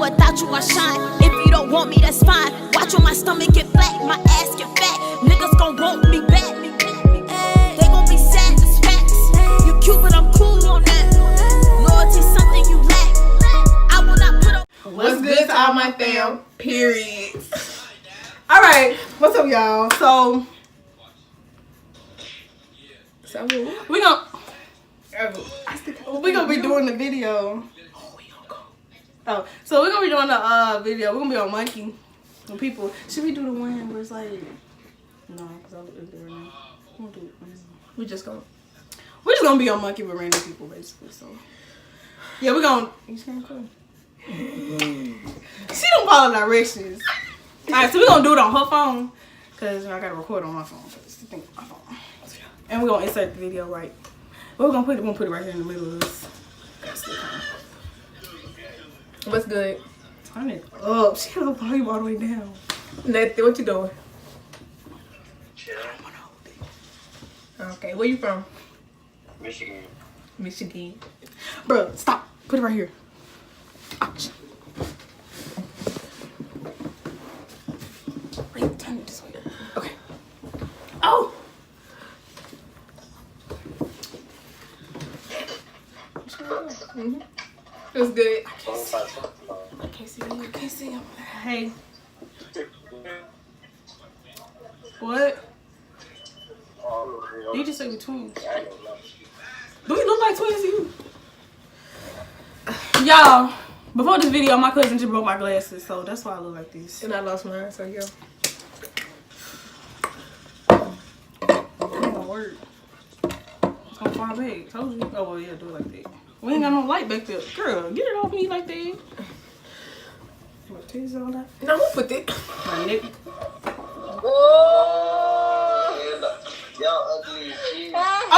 without you I shine. If you don't want me, that's fine. Watch when my stomach get flat, my ass get fat. Niggas gon' want me back. They gon' be sad, that's facts. You cute, but I'm cool on that. Loyalty something you lack. I will not put up. What's good to all my fam? Period. All right, what's up, y'all? So we gonna be doing the video. So we're gonna be doing the video. We're gonna be on Monkey. When people, should we do the one where it's like, no, because I was there now. We'll do it. We're just gonna be on Monkey with random people, basically. So yeah, we're gonna. You see cool. She don't follow directions. All right, so we're gonna do it on her phone because I gotta record on my phone. And we're gonna insert the video right. We're gonna put it right here in the middle of this. What's good? Turn it up. She got the volume all the way down. Nothing. What you doing? Okay, where you from? Michigan. Michigan. Bro, stop. Put it right here. Ouch. Wait, turn it this way. Okay. Oh! Mm-hmm. It was good. I can't see you. I can't see him. Hey. What? You just say we're twins. Do we look like twins to you? Y'all, before this video, my cousin just broke my glasses, so that's why I look like this. And I lost mine, so yeah. It ain't gonna work. It's gonna fall back. Told you. Oh, well, yeah, do it like that. We ain't got no light back there. Girl, get it off me like that. My titties all that. No, who put that? My neck.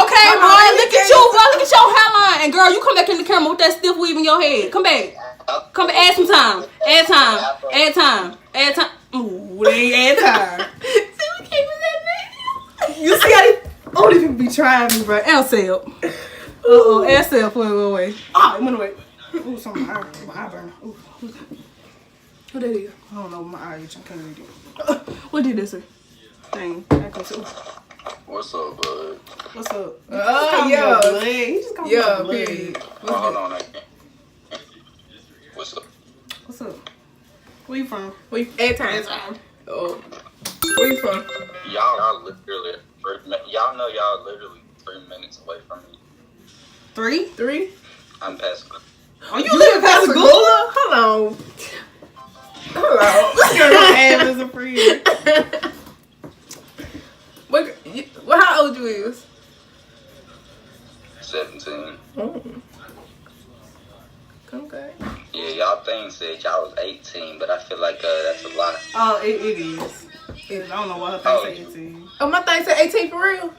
Okay, boy, look at you, bro. Look at your hairline. And girl, you come back in the camera with that stiff weave in your head. Come back. Come back. Add some time. Add time. Add time. Add time. Ooh, they ain't add time. See, we can't do that. You see how they... Oh, these people be trying me, bro. L-Cell. Uh-oh, L-Cell. Wait. Ah, it went away. Ooh, something. My eye burning. Ooh, what that is? I don't know. My eye itch. I can't read it. What did this say? Dang. I can't see. What's up, bud? What's up? Oh, yeah. He just called me Blood. Hold on, What's up? What's up? Where you from? Where you at time? Oh. Where you from? Y'all literally 3 minutes away from me. 3? I'm past. Oh, you live in Pascagoula? Hold on. This girl don't have as a friend. What? How old you is? 17. Oh. Okay. Yeah, y'all thing said y'all was 18, but I feel like that's a lot. Oh, it is. I don't know why her thing said 18. Oh, my thing said 18 for real?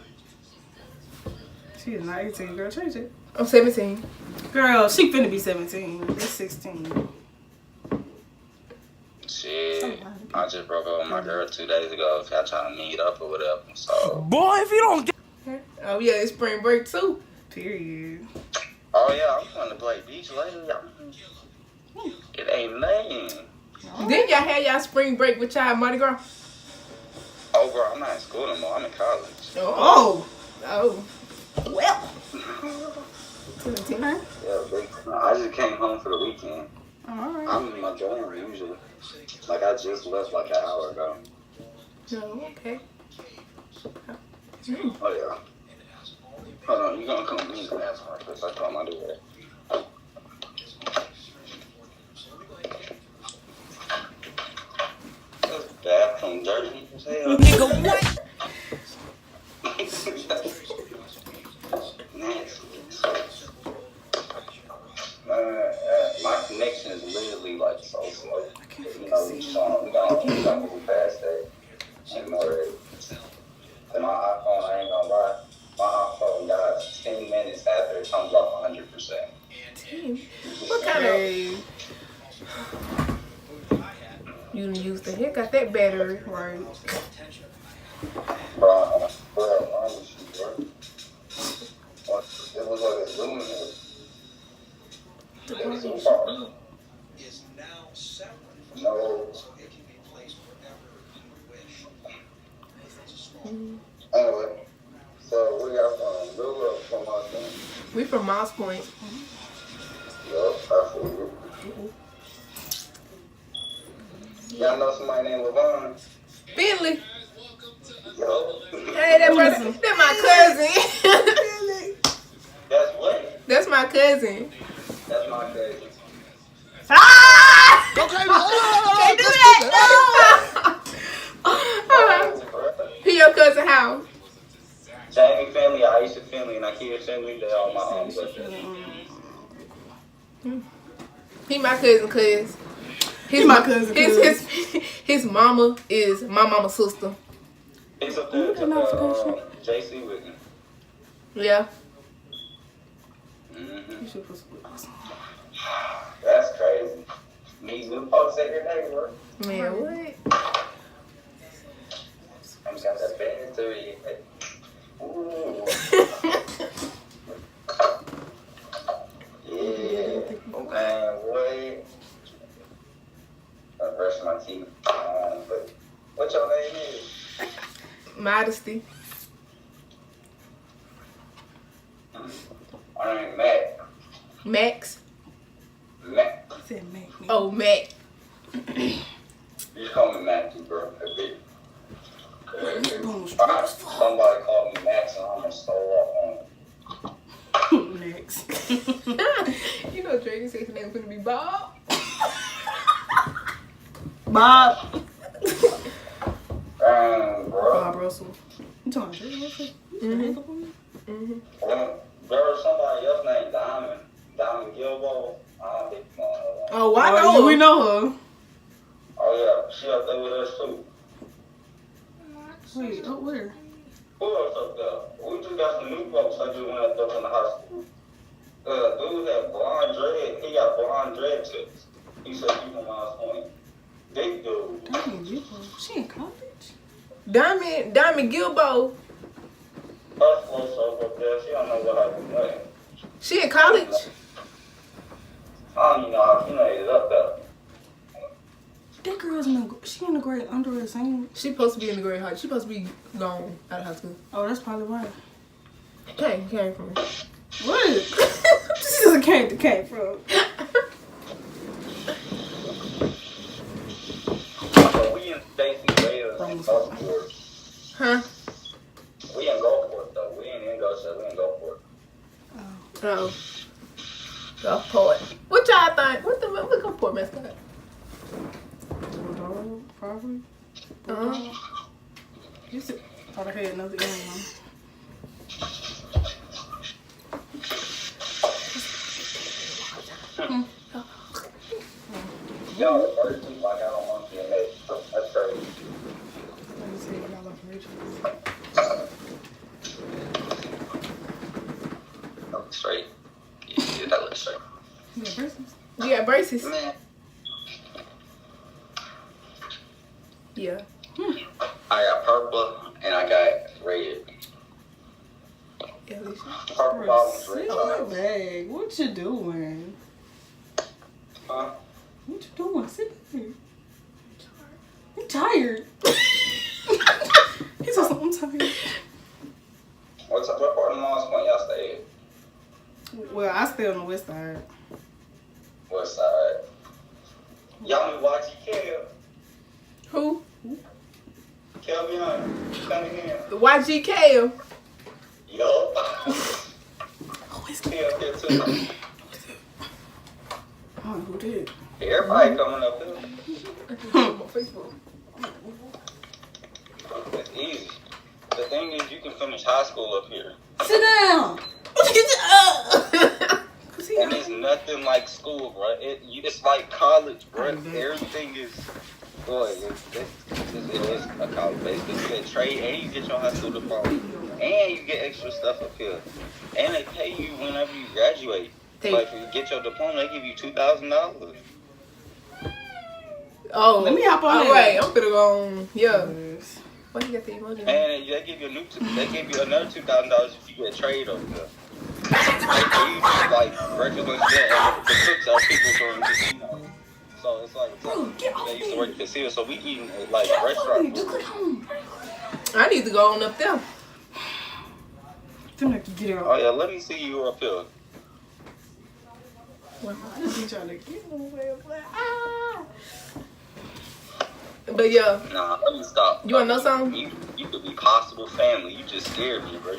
She is not 18, girl. Change it. I'm 17. Girl, she finna be 17. It's 16. Shit, I just broke up with my girl 2 days ago. If y'all trying to meet up or whatever, so. Boy, if you don't get. Oh, yeah, it's spring break too. Period. Oh, yeah, I'm going to play beach later. It ain't nothing. Then y'all had y'all spring break with y'all Mardi Gras? Oh, bro, I'm not in school no more. I'm in college. Oh. Well. 17, Yeah, I just came home for the weekend. Alright. I'm in my dorm usually. Like, I just left like an hour ago. No, okay. Oh, yeah. Hold on, you gonna come with me and ask her because I told my dude that. This bathroom dirty as hell. Nigga, what? Nasty. My connection is literally like so slow. You know, we don't move past that. And already. And my iPhone, I ain't gonna lie, my iPhone died 10 minutes after it comes off 100%. Damn. What kind of... You done used the heck out that battery, right? Bro, it was like a luminous. It was so far. No. Anyway, so we are from Lula from Moss Point. We from Moss Point. Yup, I feel you. Y'all know somebody named Levon? Finley. Yup. Hey, that brother. That's my cousin. That's what? That's my cousin. That's my cousin. Ah! Okay, Can't do that. No. He your cousin how? Jamie family, Aisha family, and Akia family, they all my own brothers. He my cousin, cuz. He's my cousin. His mama is my mama's sister. He's up there to JC with me. Yeah. Mm-hmm. That's crazy. These new folks every day, bro. Man, what? I'm got that bad theory. Ooh. Yeah. Man, wait. I'm brushing my teeth. But what your name is? Modesty. My name is Matt. Max. Matt. I said Mac. Oh, Mac. You just call me Matthew, bro. Somebody called me Max and I almost stole off on him. Next. You know Drake said his name was gonna be Bob. Bob. Bro. Bob Russell. You talking about Drake Russell? Well, there was somebody else named Diamond Gilbo. I don't think you know her. Oh, I know. We know her. Oh, yeah. She up there with us, too. Wait, oh, where? Who else up there? We just got some new folks that just went up there from the hospital. Dude had blonde dread. He got blonde dread tips. He said he from Moss Point. Big dude. Diamond Gilbo. She in college? Diamond Gilbo. Her close up there. She don't know what happened there. She in college? I don't even know how she made it up there. That girl's she in the grade under the same. She supposed to be in the grade high. She supposed to be gone out of high school. Oh, that's probably why. Came from. What? This is a came from. So we in Stacy Raiders in Gulfport. Huh? We in Gulfport though. We ain't in Gulfport. We in Gulfport. Oh. Gulfport. What y'all think? What Gulfport mascot? Bulldog, probably. You said, thought I had another game on. Y'all the first people I got on Monkey and Nate. That's crazy. Let me see what y'all up Rachel. That looks straight. Yeah, that looks straight. You got braces? You got braces? Man. Yeah. I got purple and I got red. Yeah, Alicia. Purple bottoms, red Sit on my tops. bag. What you doing? Huh? What you doing? Sit there. I'm tired. He said, I'm tired. What part of Moss Point y'all stay at? Well, I stay on the west side. West side. Y'all knew YGK? Who? Kelvin Cunningham. The YGK. Yup. Oh, it's He up there too. Oh, who did? Everybody coming up there. On Facebook. It's easy. The thing is, you can finish high school up here. Sit down. And it's nothing like school, bro. It's like college, bro. Everything is, boy, it is a college base. You get trade and you get your high school diploma. And you get extra stuff up here. And they pay you whenever you graduate. Like, if you get your diploma, they give you $2,000. Oh, Let me hop on all that. right, I'm finna go on. Yeah. Why you got the emoji? And they give you another $2,000 if you get a trade over there. Like, you just like regular shit, and the cooks are people from the casino. So it's like Get off they used to me. work at the casino, so we eating like restaurant food. I need to go on up there. Feel like you get out. Oh yeah, let me see you up here. Well, I just be trying to get away. But yeah, Nah, let me stop. you wanna know something? You could be possible family. You just scared me, bro.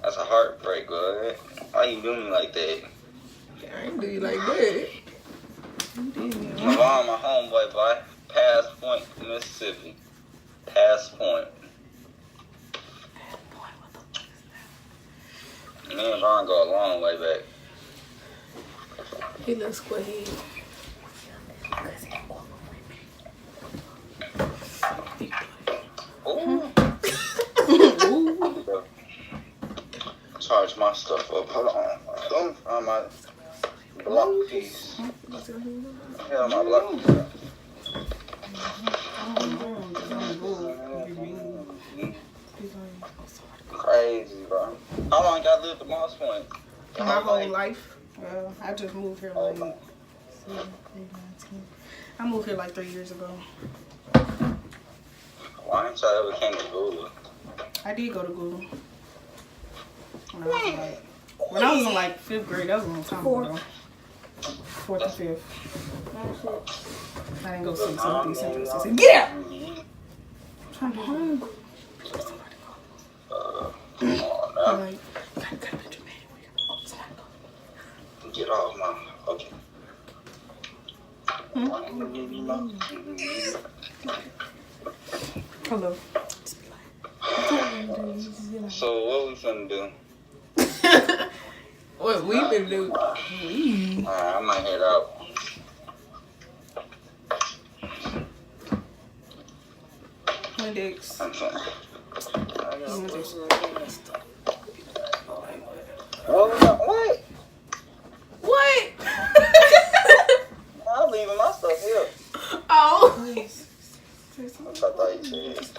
That's a heartbreak, bro. Why you doing me like that? I ain't do you like that. My mom, my homeboy, boy. Pass Point, Mississippi. Pass Point. Me and Ron go a long way back. He looks square-head. Ooh. Charge my stuff up. Hold on. Don't find my block piece. Hell, my block piece. Crazy, bro. How long got lived at Moss Point? My whole life. Well, I just moved here Oh, like man. 7, 8, 9, 10. I moved here like 3 years ago. Why ain't y'all ever came to Google? I did go to Google. When I was in like 5th grade, that was a long time ago. 4th and 5th. I didn't go 6th, 7th, 8th, 7th, 8th. Get out! I'm trying to get home. Come on now. I'm like, you gotta cut a picture, man. Oh, somebody go. Get off my. Okay. Hello. So what we finna do? What we been do? Alright, I might head out. Index. I'm finna. Index. What? What? I'm leaving my stuff here. Oh. I thought you said.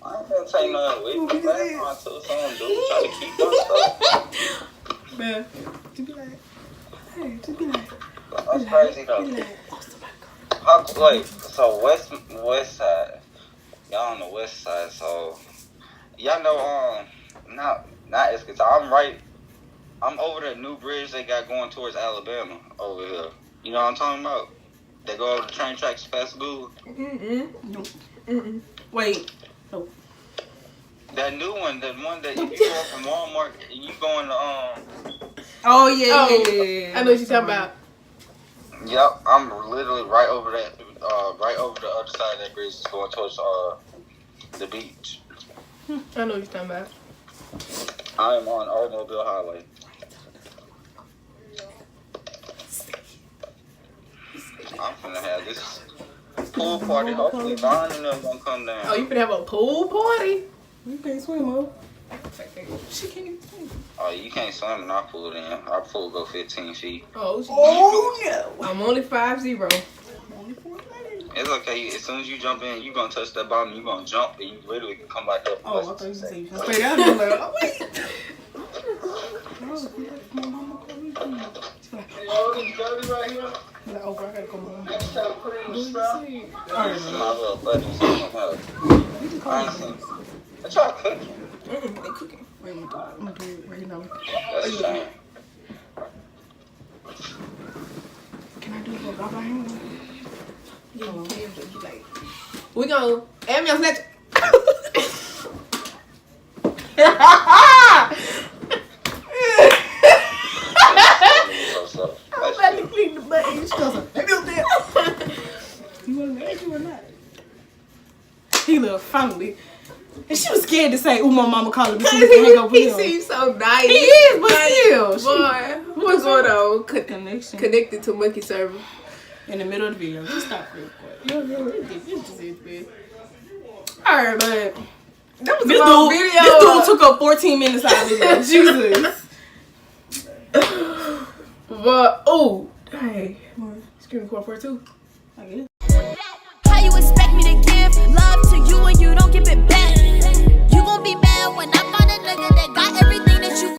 I ain't gonna take nothing with me. Last time I took something, dude, try to keep my stuff. Man, to be like, hey, to be like, That's crazy though. How, wait, so west side. Y'all on the west side, so y'all know not Escatol. I'm over that new bridge they got going towards Alabama over here. You know what I'm talking about? They go over the train tracks past school. wait. That new one, the one that if you go from Walmart and you going to Oh yeah, Oh, yeah. I know what you're talking about. Yep, I'm literally right over that, right over the other side of that bridge, going towards the beach. I know what you're talking about. I'm on Automobile Highway. I'm finna have this pool party. Hopefully, Vaughn and them gonna come down. Oh, you finna have a pool party? You can't swim, Mo. She can't even swim. Oh, you can't swim in our pool then. Our pool go 15 feet. Oh, Oh no. I'm only 5'0". It's okay. As soon as you jump in, you gonna touch that bottom. You gonna jump and you literally can come back up. Oh, I thought you said you can stay down there. Like, oh wait. Like, oh, bro, I gotta come home. This is my little buddy. Honestly, what y'all cooking? They cooking. Wait, I'm gonna do it right now. That's a shame. Can I do it for Baba Hand? Yeah, you can, but you like. We gonna add me on Snapchat. I'm about to clean the butt. She goes, "Baby, up there." You want to marry you or not? He looked funny. And she was scared to say, "Ooh, my mama calling me." He seems so nice. He is, but still. Boy, what's going on? Connection. Connected to monkey server. In the middle of the video. Just stop real quick. Alright, but That was this a long dude, video. this dude took up 14 minutes out of the video. Jesus. But oh, hey, screen record for it too. I guess. How you expect me to give love to you when you don't give it back? You gon' be mad when I find a nigga that got everything.